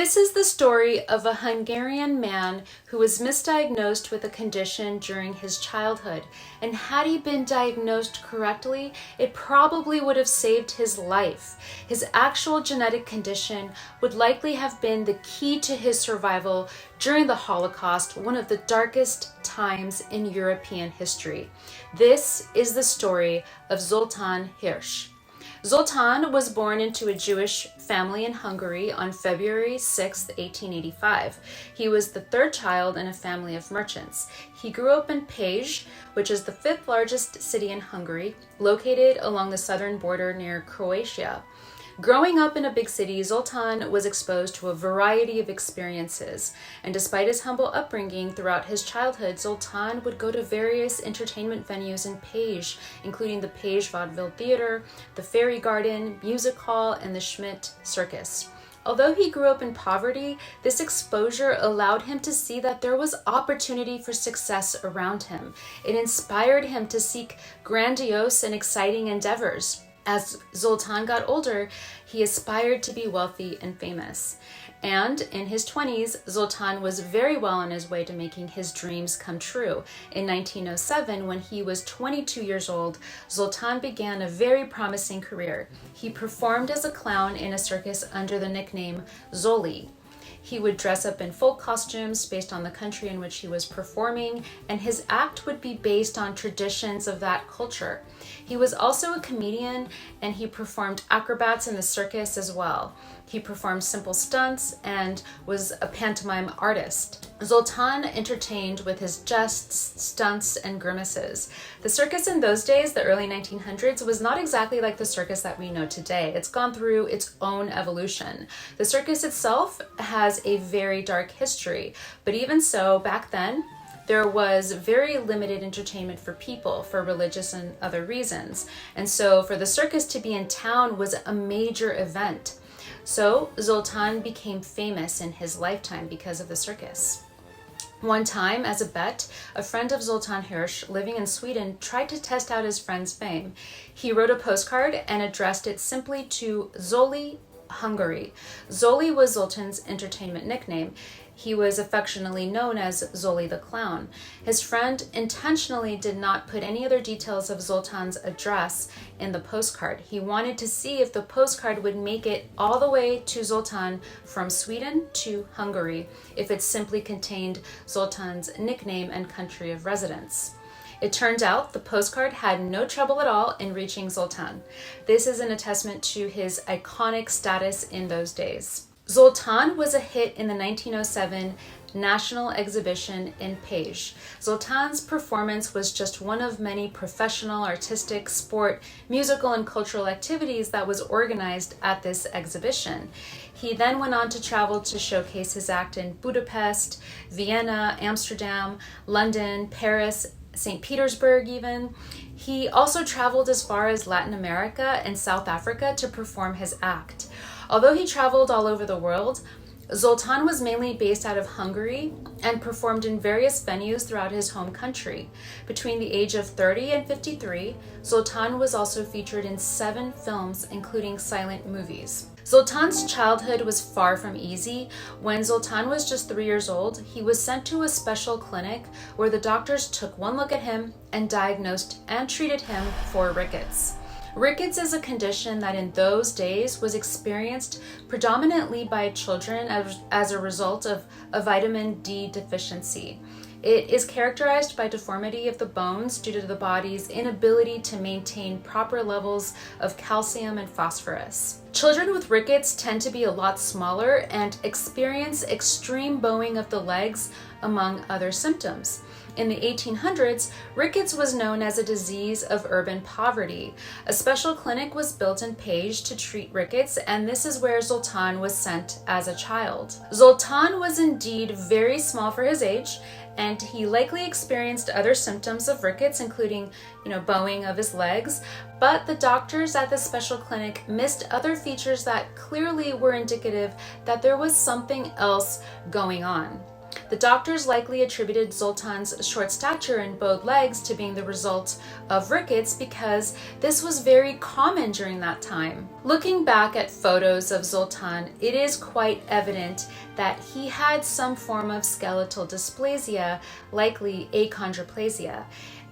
This is the story of a Hungarian man who was misdiagnosed with a condition during his childhood, and had he been diagnosed correctly, it probably would have saved his life. His actual genetic condition would likely have been the key to his survival during the Holocaust, one of the darkest times in European history. This is the story of Zoltan Hirsch. Zoltan was born into a Jewish family in Hungary on February 6, 1885. He was the third child in a family of merchants. He grew up in Pécs, which is the fifth largest city in Hungary, located along the southern border near Croatia. Growing up in a big city, Zoltan was exposed to a variety of experiences, and despite his humble upbringing throughout his childhood, Zoltan would go to various entertainment venues in Pécs, including the Pécs Vaudeville Theater, the Fairy Garden, Music Hall, and the Schmidt Circus. Although he grew up in poverty, this exposure allowed him to see that there was opportunity for success around him. It inspired him to seek grandiose and exciting endeavors. As Zoltan got older, he aspired to be wealthy and famous. And in his 20s, Zoltan was very well on his way to making his dreams come true. In 1907, when he was 22 years old, Zoltan began a very promising career. He performed as a clown in a circus under the nickname Zoli. He would dress up in folk costumes based on the country in which he was performing, and his act would be based on traditions of that culture. He was also a comedian, and he performed acrobats in the circus as well. He performed simple stunts and was a pantomime artist. Zoltan entertained with his jests, stunts, and grimaces. The circus in those days, the early 1900s, was not exactly like the circus that we know today. It's gone through its own evolution. The circus itself has a very dark history, but even so, back then, there was very limited entertainment for people for religious and other reasons. And so for the circus to be in town was a major event. So Zoltan became famous in his lifetime because of the circus. One time, as a bet, a friend of Zoltan Hirsch living in Sweden tried to test out his friend's fame. He wrote a postcard and addressed it simply to Zoli, Hungary. Zoli was Zoltan's entertainment nickname. He was affectionately known as Zoli the Clown. His friend intentionally did not put any other details of Zoltan's address in the postcard. He wanted to see if the postcard would make it all the way to Zoltan from Sweden to Hungary, if it simply contained Zoltan's nickname and country of residence. It turned out the postcard had no trouble at all in reaching Zoltan. This is an attestament to his iconic status in those days. Zoltan was a hit in the 1907 National Exhibition in Pécs. Zoltan's performance was just one of many professional, artistic, sport, musical, and cultural activities that was organized at this exhibition. He then went on to travel to showcase his act in Budapest, Vienna, Amsterdam, London, Paris, St. Petersburg even. He also traveled as far as Latin America and South Africa to perform his act. Although he traveled all over the world, Zoltan was mainly based out of Hungary and performed in various venues throughout his home country. Between the age of 30 and 53, Zoltan was also featured in 7 films, including silent movies. Zoltan's childhood was far from easy. When Zoltan was just 3 years old, he was sent to a special clinic where the doctors took one look at him and diagnosed and treated him for Rickets. Rickets is a condition that in those days was experienced predominantly by children as a result of a vitamin D deficiency. It is characterized by deformity of the bones due to the body's inability to maintain proper levels of calcium and phosphorus. Children with rickets tend to be a lot smaller and experience extreme bowing of the legs, among other symptoms. In the 1800s, rickets was known as a disease of urban poverty. A special clinic was built in Pécs to treat rickets, and this is where Zoltan was sent as a child. Zoltan was indeed very small for his age, and he likely experienced other symptoms of rickets, including, bowing of his legs, but the doctors at the special clinic missed other features that clearly were indicative that there was something else going on. The doctors likely attributed Zoltan's short stature and bowed legs to being the result of rickets because this was very common during that time. Looking back at photos of Zoltan, it is quite evident that he had some form of skeletal dysplasia, likely achondroplasia.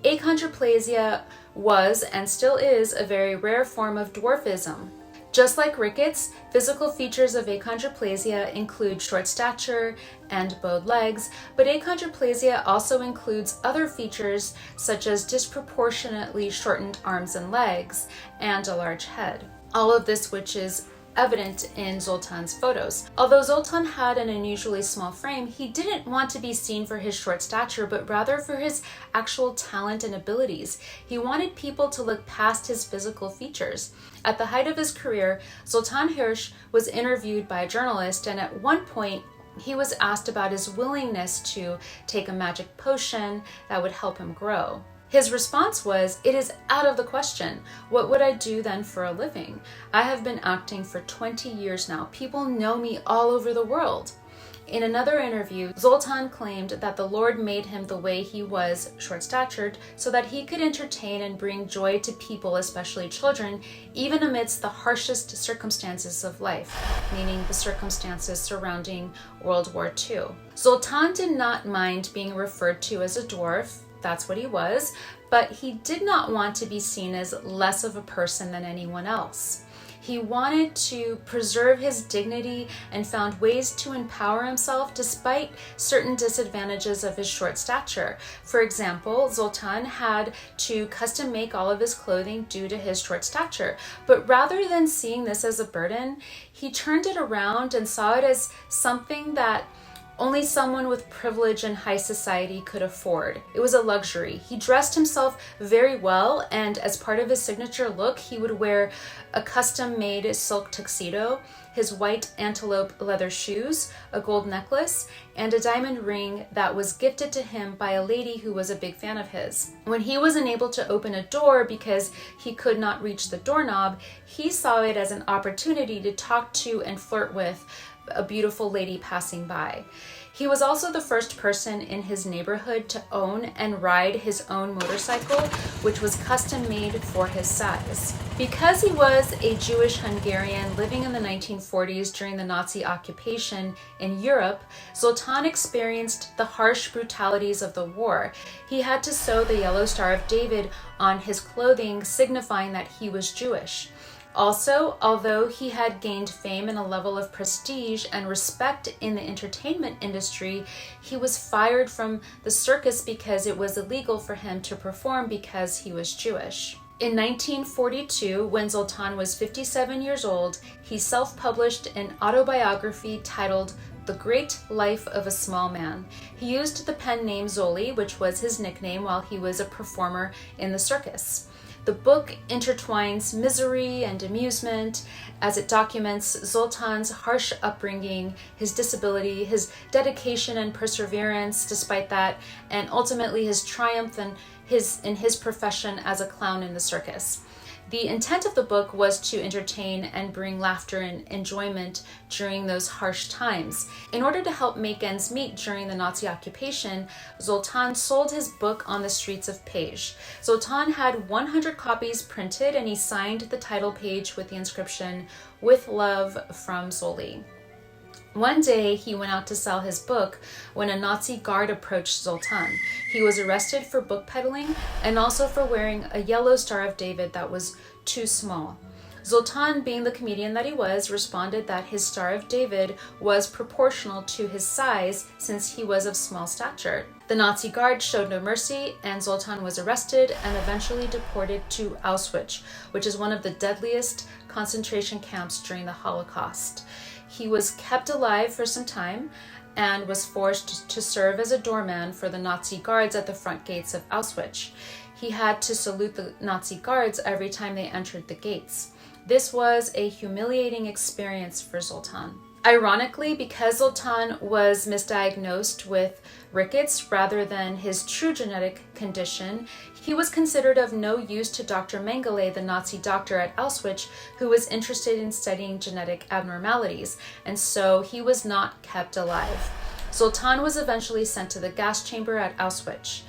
Achondroplasia was and still is a very rare form of dwarfism. Just like rickets, physical features of achondroplasia include short stature and bowed legs, but achondroplasia also includes other features such as disproportionately shortened arms and legs and a large head. All of this which is evident in Zoltan's photos. Although Zoltan had an unusually small frame, he didn't want to be seen for his short stature, but rather for his actual talent and abilities. He wanted people to look past his physical features. At the height of his career, Zoltan Hirsch was interviewed by a journalist, and at one point, he was asked about his willingness to take a magic potion that would help him grow. His response was, "It is out of the question. What would I do then for a living? I have been acting for 20 years now. People know me all over the world." In another interview, Zoltan claimed that the Lord made him the way he was, short-statured, so that he could entertain and bring joy to people, especially children, even amidst the harshest circumstances of life, meaning the circumstances surrounding World War II. Zoltan did not mind being referred to as a dwarf. That's what he was, but he did not want to be seen as less of a person than anyone else. He wanted to preserve his dignity and found ways to empower himself despite certain disadvantages of his short stature. For example, Zoltan had to custom make all of his clothing due to his short stature, but rather than seeing this as a burden, he turned it around and saw it as something that only someone with privilege in high society could afford. It was a luxury. He dressed himself very well, and as part of his signature look, he would wear a custom-made silk tuxedo, his white antelope leather shoes, a gold necklace, and a diamond ring that was gifted to him by a lady who was a big fan of his. When he was unable to open a door because he could not reach the doorknob, he saw it as an opportunity to talk to and flirt with a beautiful lady passing by. He was also the first person in his neighborhood to own and ride his own motorcycle, which was custom made for his size. Because he was a Jewish Hungarian living in the 1940s during the Nazi occupation in Europe, Zoltan experienced the harsh brutalities of the war. He had to sew the yellow Star of David on his clothing, signifying that he was Jewish. Also, although he had gained fame and a level of prestige and respect in the entertainment industry, he was fired from the circus because it was illegal for him to perform because he was Jewish. In 1942, when Zoltan was 57 years old, he self-published an autobiography titled The Great Life of a Small Man. He used the pen name Zoli, which was his nickname while he was a performer in the circus. The book intertwines misery and amusement as it documents Zoltan's harsh upbringing, his disability, his dedication and perseverance despite that, and ultimately his triumph in his profession as a clown in the circus. The intent of the book was to entertain and bring laughter and enjoyment during those harsh times. In order to help make ends meet during the Nazi occupation, Zoltan sold his book on the streets of Page. Zoltan had 100 copies printed, and he signed the title page with the inscription, "With love from Zoli." One day, he went out to sell his book when a Nazi guard approached Zoltan. He was arrested for book peddling and also for wearing a yellow Star of David that was too small. Zoltan, being the comedian that he was, responded that his Star of David was proportional to his size since he was of small stature. The Nazi guard showed no mercy, and Zoltan was arrested and eventually deported to Auschwitz, which is one of the deadliest concentration camps during the Holocaust. He was kept alive for some time and was forced to serve as a doorman for the Nazi guards at the front gates of Auschwitz. He had to salute the Nazi guards every time they entered the gates. This was a humiliating experience for Zoltan. Ironically, because Zoltan was misdiagnosed with Rickets rather than his true genetic condition, he was considered of no use to Dr. Mengele, the Nazi doctor at Auschwitz, who was interested in studying genetic abnormalities, and so he was not kept alive. Zoltan was eventually sent to the gas chamber at Auschwitz.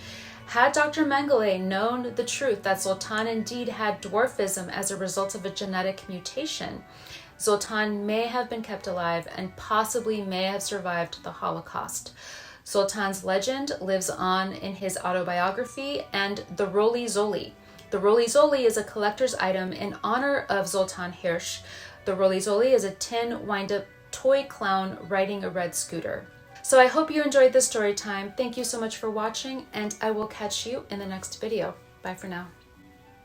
Had Dr. Mengele known the truth that Zoltan indeed had dwarfism as a result of a genetic mutation, Zoltan may have been kept alive and possibly may have survived the Holocaust. Zoltan's legend lives on in his autobiography and the Roli Zoli. The Roli Zoli is a collector's item in honor of Zoltan Hirsch. The Roli Zoli is a tin wind-up toy clown riding a red scooter. So I hope you enjoyed this story time. Thank you so much for watching, and I will catch you in the next video. Bye for now.